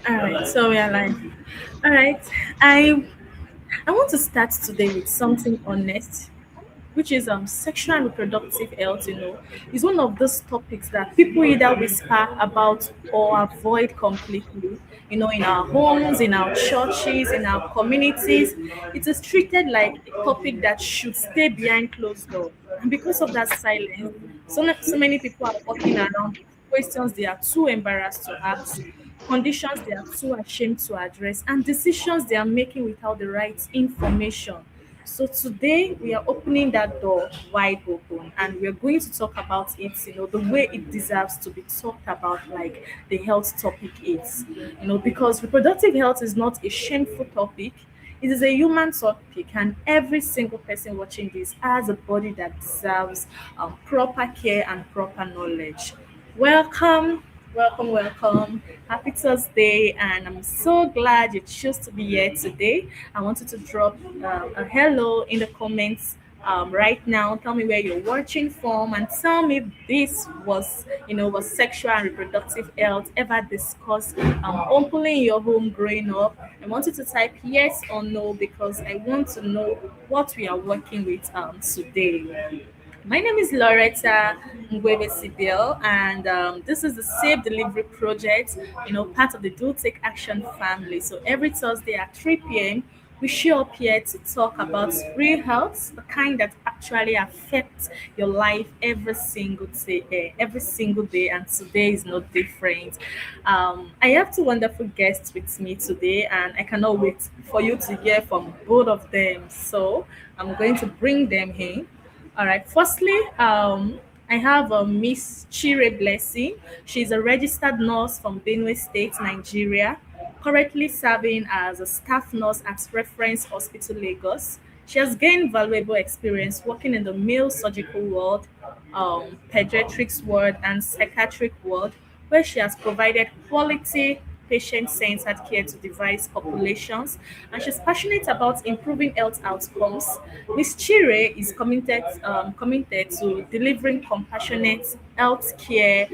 All right, so we are live. All right, I I want to start today with something honest, which is sexual and reproductive health. Is one of those topics that people either whisper about or avoid completely. In our homes, in our churches, in our communities, it is treated like a topic that should stay behind closed doors. And because of that silence, so many people are walking around with questions they are too embarrassed to ask, conditions they are too ashamed to address, and decisions they are making without the right information. So today we are opening that door wide open and we're going to talk about it, the way it deserves to be talked about, like the health topic is. Because reproductive health is not a shameful topic, it is a human topic, and every single person watching this has a body that deserves proper care and proper knowledge. Welcome, welcome. Happy Thursday, and I'm so glad you chose to be here today. I want you to drop a hello in the comments right now. Tell me where you're watching from, and tell me if this was sexual and reproductive health ever discussed openly in your home growing up. I want you to type yes or no because I want to know what we are working with today. My name is Loretta Ngwebe Sibyl, and this is the Safe Delivery Project, part of the Do Take Action family. So every Thursday at 3 p.m., we show up here to talk about real health, the kind that actually affects your life every single day, and today is no different. I have two wonderful guests with me today, and I cannot wait for you to hear from both of them. So I'm going to bring them in. All right. Firstly, I have Miss Chire Blessing. She's a registered nurse from Benue State, Nigeria, currently serving as a staff nurse at Reference Hospital Lagos. She has gained valuable experience working in the male surgical ward, pediatrics ward, and psychiatric ward, where she has provided quality patient-centered care to diverse populations, and she's passionate about improving health outcomes. Ms. Chire is committed to delivering compassionate health care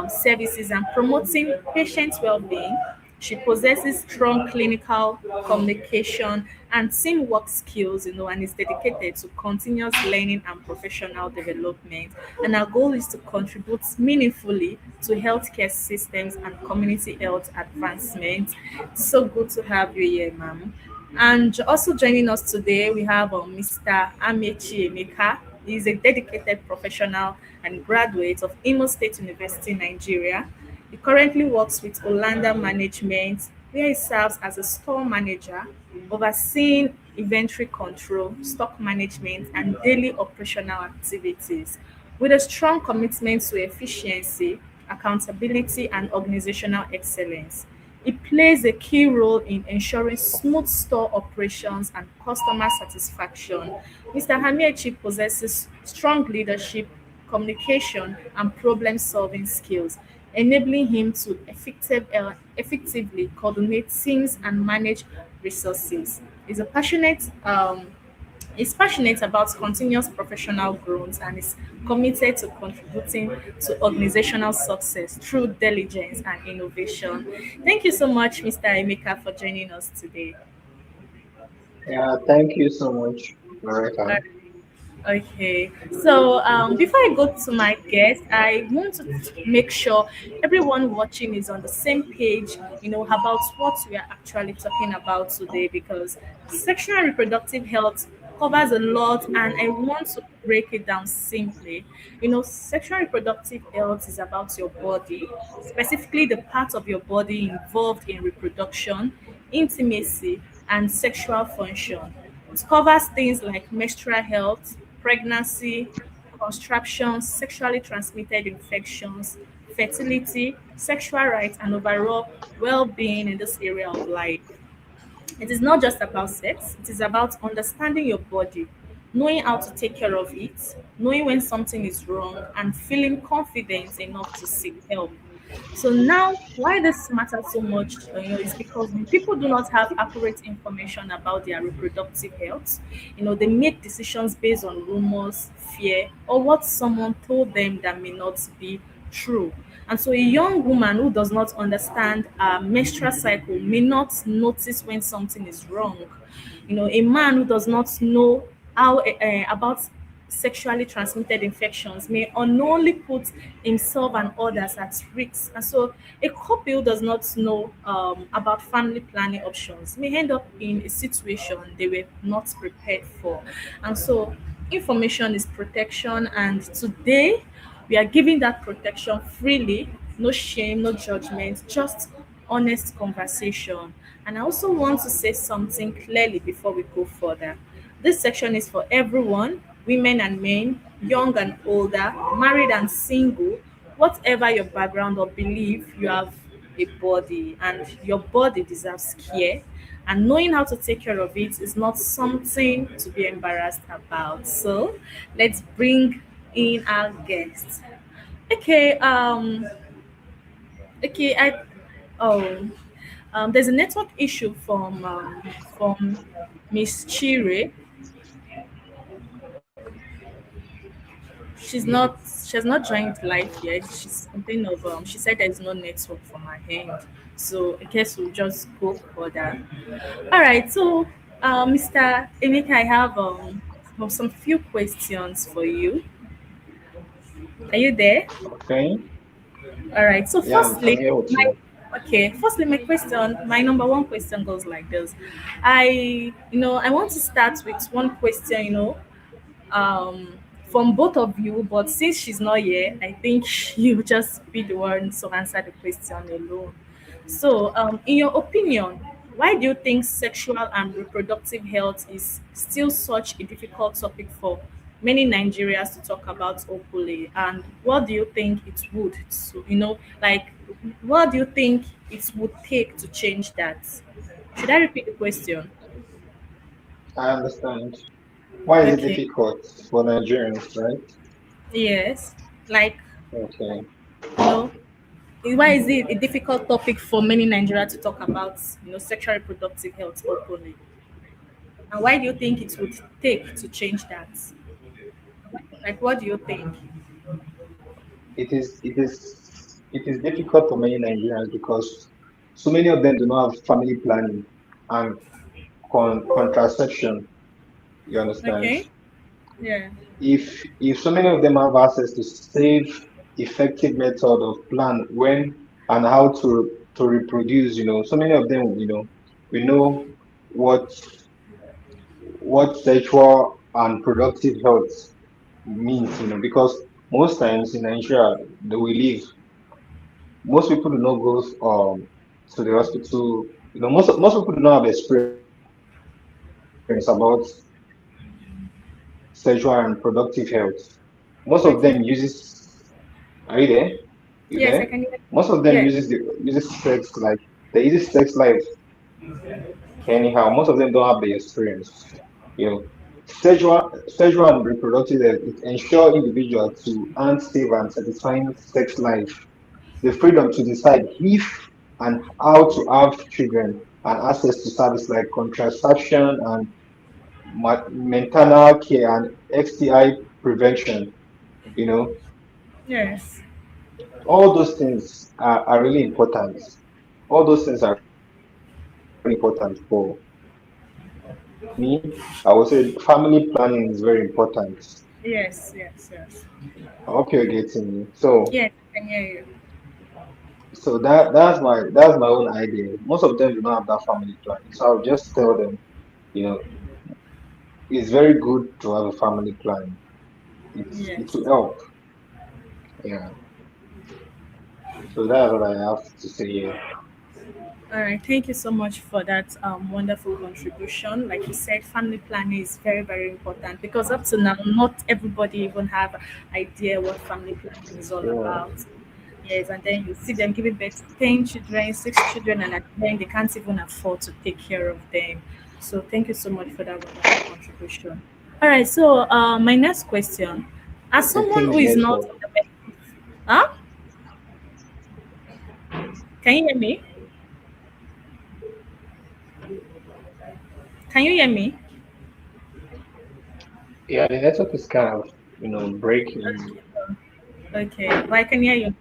services and promoting patient well-being. She possesses strong clinical communication and teamwork skills, and is dedicated to continuous learning and professional development. And our goal is to contribute meaningfully to healthcare systems and community health advancement. It's so good to have you here, ma'am. And also joining us today, we have Mr. Amechi Emeka. He is a dedicated professional and graduate of Imo State University, Nigeria. He currently works with Olanda Management, where he serves as a store manager, overseeing inventory control, stock management, and daily operational activities. With a strong commitment to efficiency, accountability, and organizational excellence, it plays a key role in ensuring smooth store operations and customer satisfaction. Mr. Hamiechi possesses strong leadership, communication, and problem-solving skills, enabling him to effectively coordinate teams and manage resources. He's a passionate is passionate about continuous professional growth and is committed to contributing to organizational success through diligence and innovation. Thank you so much, Mr. Emeka, for joining us today. Yeah, thank you so much, Uh, Loretta. Okay, so before I go to my guest, I want to make sure everyone watching is on the same page, about what we are actually talking about today because sexual and reproductive health covers a lot, and I want to break it down simply. Sexual and reproductive health is about your body, specifically the parts of your body involved in reproduction, intimacy, and sexual function. It covers things like menstrual health, pregnancy, contraception, sexually transmitted infections, fertility, sexual rights, and overall well being in this area of life. It is not just about sex, it is about understanding your body, knowing how to take care of it, knowing when something is wrong, and feeling confident enough to seek help. So now, why this matters so much, is because when people do not have accurate information about their reproductive health, they make decisions based on rumors, fear, or what someone told them that may not be true. And so a young woman who does not understand a menstrual cycle may not notice when something is wrong. A man who does not know how about sexually transmitted infections may unknowingly put himself and others at risk. And so a couple who does not know about family planning options may end up in a situation they were not prepared for. And so information is protection, and today we are giving that protection freely, no shame, no judgment, just honest conversation. And I also want to say something clearly before we go further. This section is for everyone, women and men, young and older, married and single, whatever your background or belief, you have a body and your body deserves care. And knowing how to take care of it is not something to be embarrassed about. So let's bring in our guests. Okay, okay, oh, there's a network issue from Miss Chire. She has not joined live yet. She's complaining of she said there is no network from her end. So I guess we'll just go further. All right, so Mr. Emeka, I have some few questions for you. Are you there? Okay. All right. So Yeah, I'm firstly, here with my you. okay. Firstly, my number one question goes like this. I want to start with one question. From both of you, but since she's not here, I think you just be the one to answer the question alone. So, in your opinion, why do you think sexual and reproductive health is still such a difficult topic for many Nigerians to talk about openly? And what do you think it would, what do you think it would take to change that? Should I repeat the question? I understand. Why is it Okay. difficult for Nigerians, right? Yes. Like, Okay. you know, why is it a difficult topic for many Nigerians to talk about, sexual reproductive health openly? And why do you think it would take to change that? Like, what do you think? It is difficult for many Nigerians because so many of them do not have family planning and contraception. You understand? Okay. Yeah. If so many of them have access to safe, effective method of plan when and how to reproduce, so many of them, we know what what sexual and productive health means, because most times in Nigeria that we live, most people do not go to the hospital. Most people do not have experience about sexual and productive health. Most of them Okay. uses. Are you there? You Yes, there? I can hear. Most of them Yeah. uses sex like they use sex life anyhow. Most of them don't have the experience. You know, sexual and reproductive health, it ensure individual to earn safe and satisfying sex life, the freedom to decide if and how to have children, and access to service like contraception and maternal care and STI prevention. You know, Yes. all those things are really important. All those things are really important for me. I would say family planning is very important. Yes. Yes. Yes. I hope you're getting me. So Yes, I can hear you. so that's my own idea. Most of them do not have that family planning. So I'll just tell them, you know, it's very good to have a family plan. It Yes. will help. Yeah. So that's what I have to say here. All right, thank you so much for that wonderful contribution. Like you said, family planning is very, very important because up to now, not everybody even have idea what family planning is all Yeah. about. Yes, and then you see them giving birth to 10 children, 6 children, and at the end, they can't even afford to take care of them. So thank you so much for that wonderful contribution. All right, so my next question. As I someone think who the is not network. in the huh? Can you hear me? Can you hear me? Yeah, the network is kind of breaking. Okay, well, I can hear you.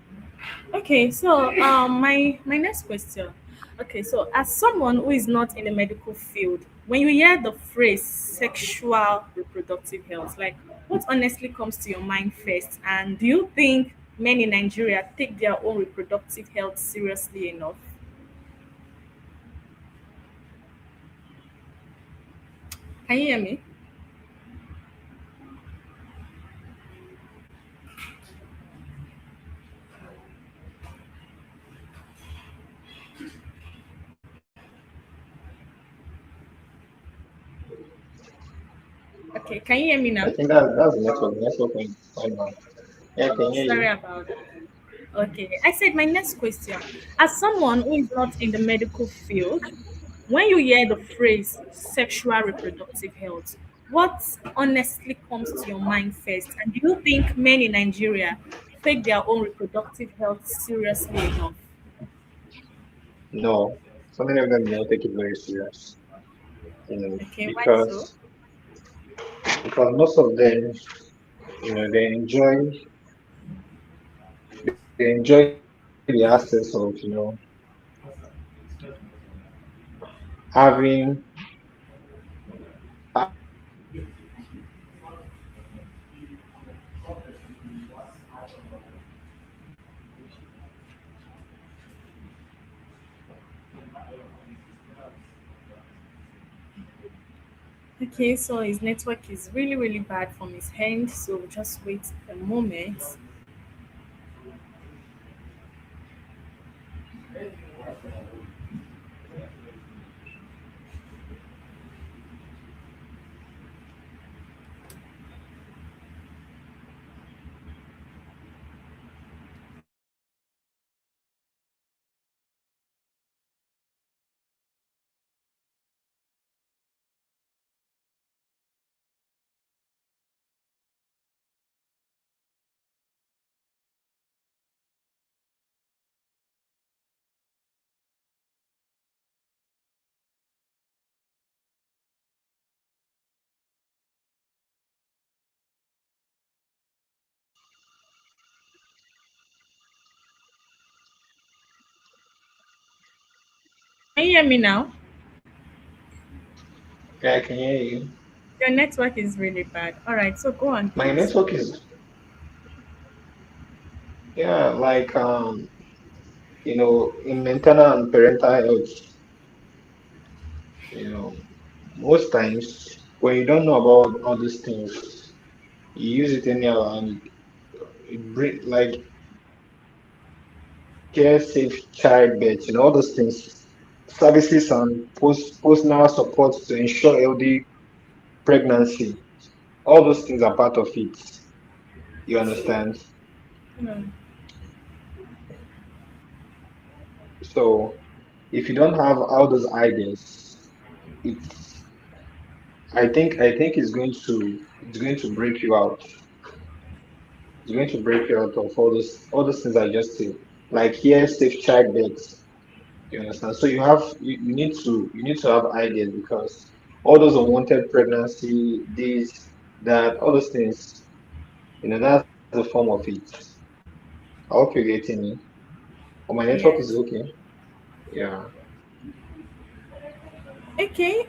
Okay, so my next question. Okay, so as someone who is not in the medical field, when you hear the phrase sexual reproductive health, like what honestly comes to your mind first? And do you think men in Nigeria take their own reproductive health seriously enough? Can you hear me? Okay, can you hear me I now? think that's the network. The network went down. Yeah, I can hear Sorry you. about that. Okay, I said my next question. As someone who is not in the medical field, when you hear the phrase sexual reproductive health, what honestly comes to your mind first? And do you think men in Nigeria take their own reproductive health seriously enough? No, so many of them don't take it very serious. Okay, why so? Because most of them, they enjoy the access of having Okay, so his network is really, really bad from his hand. So just wait a moment. Can you hear me now? yeah, I can hear you. Your network is really bad. All right, so go on, My please. network is yeah, like in maternal and parental health, you know, most times when you don't know about all these things, you use it anyhow and it bring like care safe childbirth, all those things, services and postnatal support to ensure healthy pregnancy. All those things are part of it. You understand? Mm. So if you don't have all those ideas, it's I think it's going to break you out. It's going to break you out of all those things I just said. Like here, safe childbirth. You understand? So you need to have ideas because all those unwanted pregnancy, this, that, all those things, that's a form of it. I hope you're getting me. Oh, my network is Yes. okay. Yeah. Okay.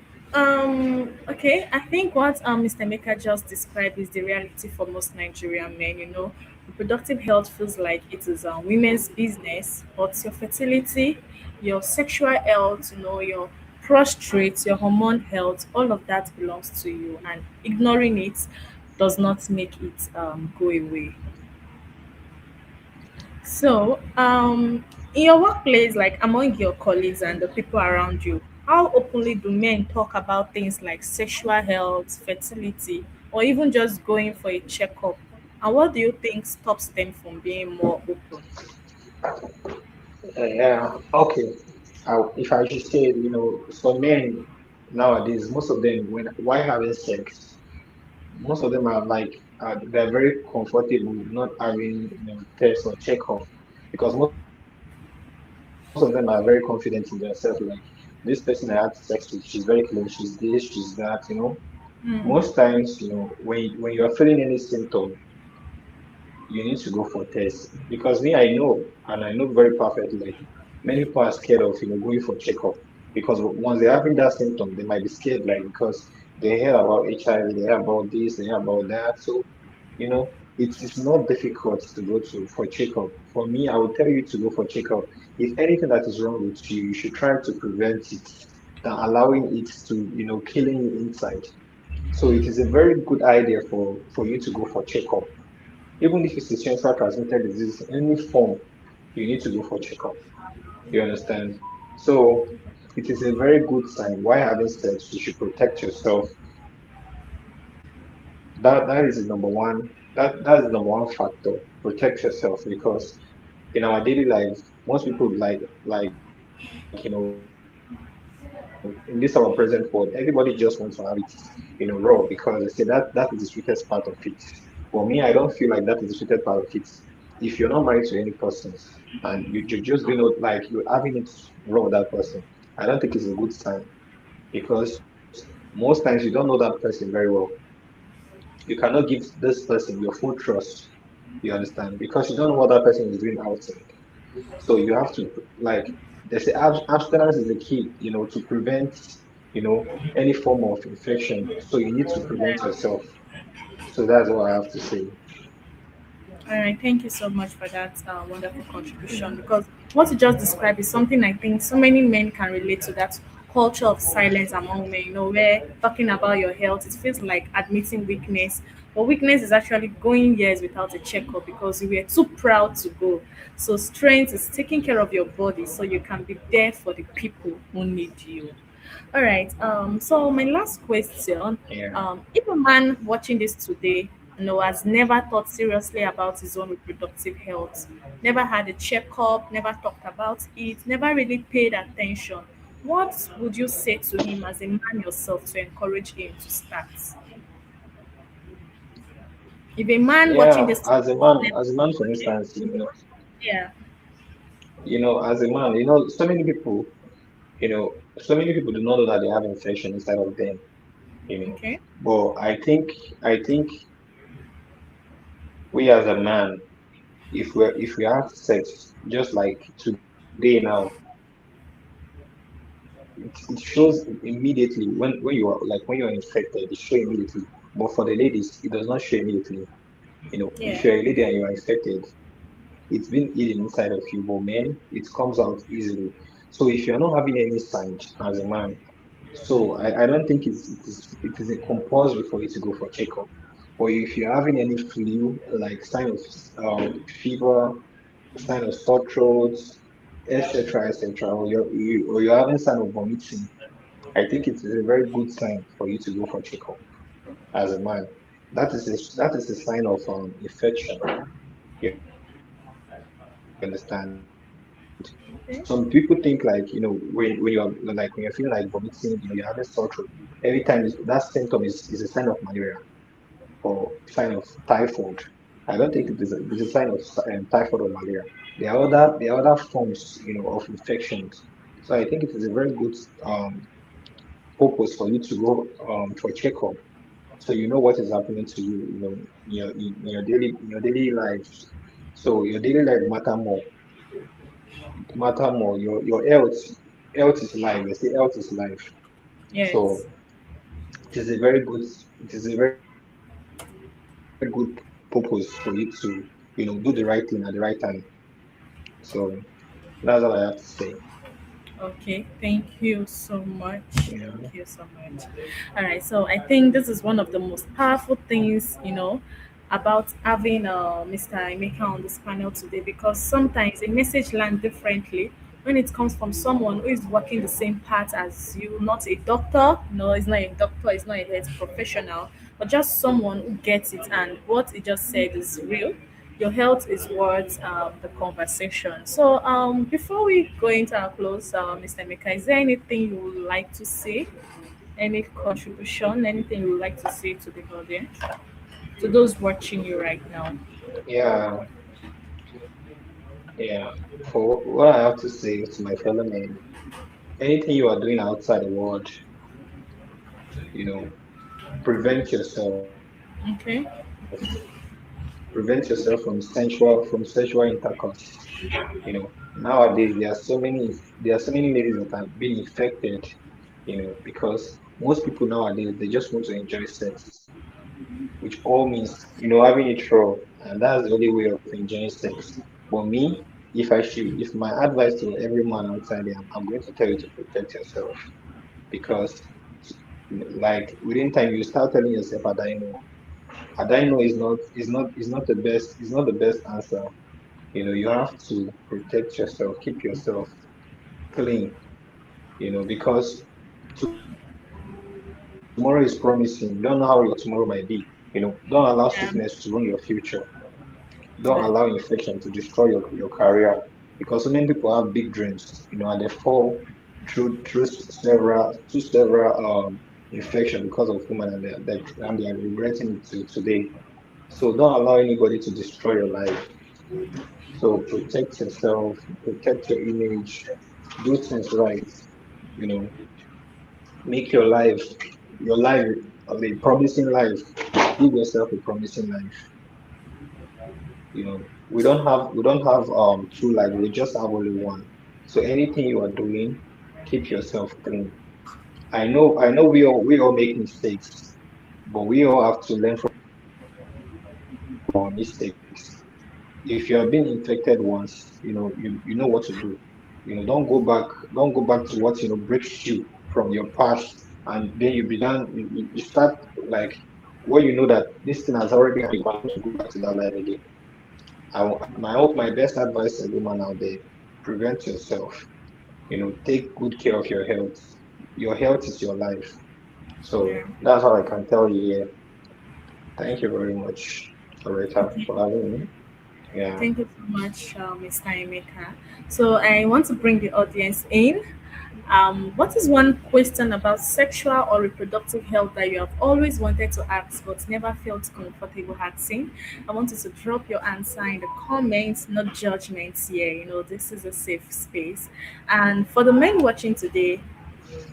Okay. I think what Mr. Maker just described is the reality for most Nigerian men. Reproductive health feels like it is women's business, but your fertility, your sexual health, your prostrate, your hormone health, all of that belongs to you, and ignoring it does not make it go away. So, in your workplace, like among your colleagues and the people around you, how openly do men talk about things like sexual health, fertility, or even just going for a checkup? And what do you think stops them from being more open? Yeah. Okay. If I should say, some men nowadays, most of them, while having sex, most of them are like they're very comfortable not having tests or checkup because most of them are very confident in themselves. Like this person I had sex with, she's very clean, she's this, she's that. Most times, when you're feeling any symptom, you need to go for tests. Because me, I know, and I know very perfectly, like many people are scared of, going for checkup. Because once they're having that symptom, they might be scared, like, because they hear about HIV, they hear about this, they hear about that. So, it's not difficult to go to for checkup. For me, I would tell you to go for checkup. If anything that is wrong with you, you should try to prevent it than allowing it to, killing you inside. So it is a very good idea for you to go for checkup. Even if it's a sexual transmitted disease, any form, you need to go for checkup. You understand? So it is a very good sign. Why having sex, you should protect yourself. That is the number one. That is the number one factor. Protect yourself, because in our daily life, most people in this our present world, everybody just wants to have it, raw, because they say that is the sweetest part of it. For me, I don't feel like that is the sweetest part of it. If you're not married to any person and you're just doing it like you're having it raw with that person, I don't think it's a good sign, because most times you don't know that person very well. You cannot give this person your full trust. You understand? Because you don't know what that person is doing outside. So you have to, like, they say abstinence is the key, to prevent, any form of infection. So you need to prevent yourself. So that's what I have to say. All right, thank you so much for that wonderful contribution. Because what you just described is something I think so many men can relate to. That culture of silence among men. Where talking about your health, it feels like admitting weakness. But weakness is actually going years without a checkup because you were too proud to go. So strength is taking care of your body so you can be there for the people who need you. All right. So my last question: Yeah. if a man watching this today, has never thought seriously about his own reproductive health, never had a checkup, never talked about it, never really paid attention, what would you say to him as a man yourself to encourage him to start? If a man watching Yeah, this today never, as a man, for okay, instance, yeah, as a man, so many people do not know that they have infection inside of them, you know. okay, But I think we as a man, if we have sex just like today now, it shows immediately when you are like when you're infected, it shows immediately. But for the ladies, it does not show immediately. If yeah, you're a lady and you are infected, it's been hidden inside of you, but men, it comes out easily. So if you're not having any signs as a man, so I don't think it is a compulsory for you to go for checkup. Or if you're having any flu, like sign of fever, sign of sore throats, etc., etc., or you're having sign of vomiting, I think it is a very good sign for you to go for checkup as a man. That is a sign of infection. You understand? Some people think like okay, when you're like when you're feeling like vomiting, you're having sore throat. Every time that symptom is a sign of malaria or sign of typhoid. I don't think it is a sign of typhoid or malaria. There are other forms, of infections. So I think it is a very good um, purpose for you to go for checkup, so you know what is happening to you, in your daily life. So your daily life matter more. Your health is life. They say health is life. So yes. it is a very good it is a very good purpose for you to do the right thing at the right time. So that's all I have to say. Okay, thank you so much. Yeah. Thank you so much. All right, so I think this is one of the most powerful things, about having Mr. Emeka on this panel today because sometimes a message lands differently when it comes from someone who is working the same path as you, not a doctor. No, it's not a doctor, it's not a health professional, but just someone who gets it and what he just said is real. Your health is worth the conversation. So, before we go into our close, Mr. Mika, is there anything you would like to say? Any contribution? Anything you would like to say to the audience, to those watching you right now? Yeah, yeah. For what I have to say to my fellow men, anything you are doing outside the world, you know, prevent yourself. Okay. Prevent yourself. prevent yourself from sexual intercourse. Nowadays there are so many ladies that have been infected, because most people nowadays they just want to enjoy sex, which all means, having it raw, and that's the only way of enjoying sex. But me, if my advice to every man outside there, I'm going to tell you to protect yourself, because like within time you start telling yourself, Adaino is not the best answer. You have to protect yourself, keep yourself clean, because tomorrow is promising. You don't know how your tomorrow might be. Don't allow sickness to ruin your future. Don't allow infection to destroy your career, because so many people have big dreams, and they fall through several infection because of women, and they are regretting it to today. So don't allow anybody to destroy your life. So protect yourself, protect your image, do things right. You know, make your life a promising life. Give yourself a promising life. We don't have two lives. We just have only one. So anything you are doing, keep yourself clean. I know we all make mistakes, but we all have to learn from our mistakes. If you have been infected once, you know what to do. Don't go back to what breaks you from your past, and then you began you start like, well, you know that this thing has already happened. You want to go back to that life again. My best advice to every man out there: prevent yourself. Take good care of your health. Your health is your life. So Yeah. that's all I can tell you here. Thank you very much, Loretta, Okay. for having me. Yeah. Thank you so much, Mr. Emeka. So I want to bring the audience in. What is one question about sexual or reproductive health that you have always wanted to ask but never felt comfortable asking? I want you to drop your answer in the comments, not judgments here. This is a safe space. And for the men watching today,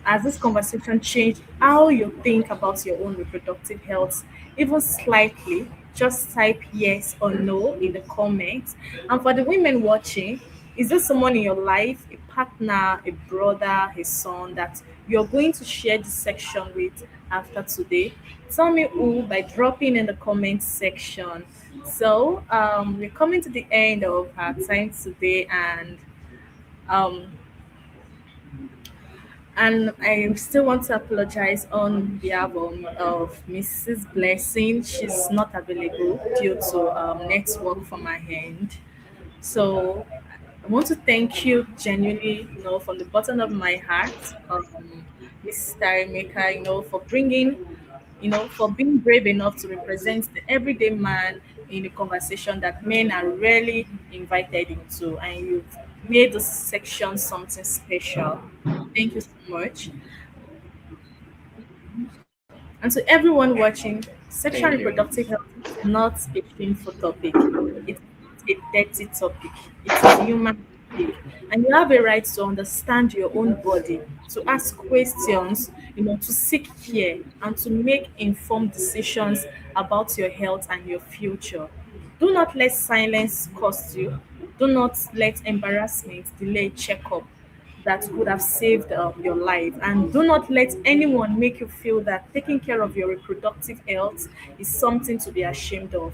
has this conversation changed how you think about your own reproductive health, even slightly? Just type yes or no in the comments. And for the women watching, is there someone in your life, a partner, a brother, a son, that you're going to share this section with after today? Tell me who by dropping in the comments section. So we're coming to the end of our time today, um, and I still want to apologize on behalf of Mrs. Blessing. She's not available due to network from my end. So I want to thank you genuinely, from the bottom of my heart, Mr. Emeka, for being brave enough to represent the everyday man in a conversation that men are rarely invited into, and you've made this section something special. Thank you so much. And to everyone watching, sexual Thank you. reproductive health is not a shameful topic. It's not a dirty topic. It is human topic. And you have a right to understand your own body, to ask questions, to seek care, and to make informed decisions about your health and your future. Do not let silence cost you. Do not let embarrassment delay checkup that could have saved your life. And do not let anyone make you feel that taking care of your reproductive health is something to be ashamed of.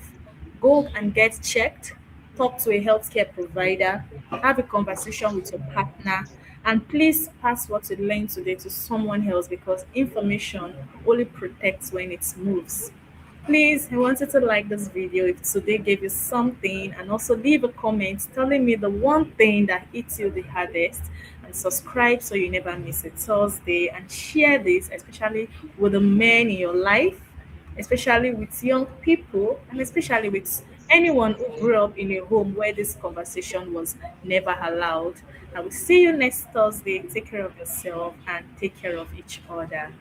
Go and get checked, talk to a healthcare provider, have a conversation with your partner, and please pass what you learned today to someone else, because information only protects when it moves. Please, I wanted to like this video if today gave you something, and also leave a comment telling me the one thing that hits you the hardest, and subscribe so you never miss a Thursday, and share this especially with the men in your life, especially with young people, and especially with anyone who grew up in a home where this conversation was never allowed. I will see you next Thursday. Take care of yourself and take care of each other.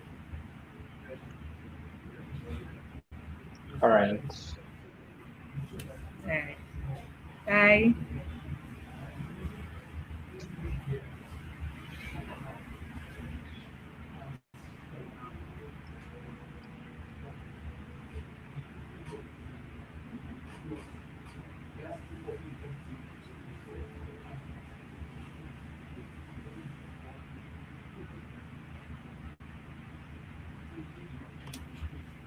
All right. All right. Bye.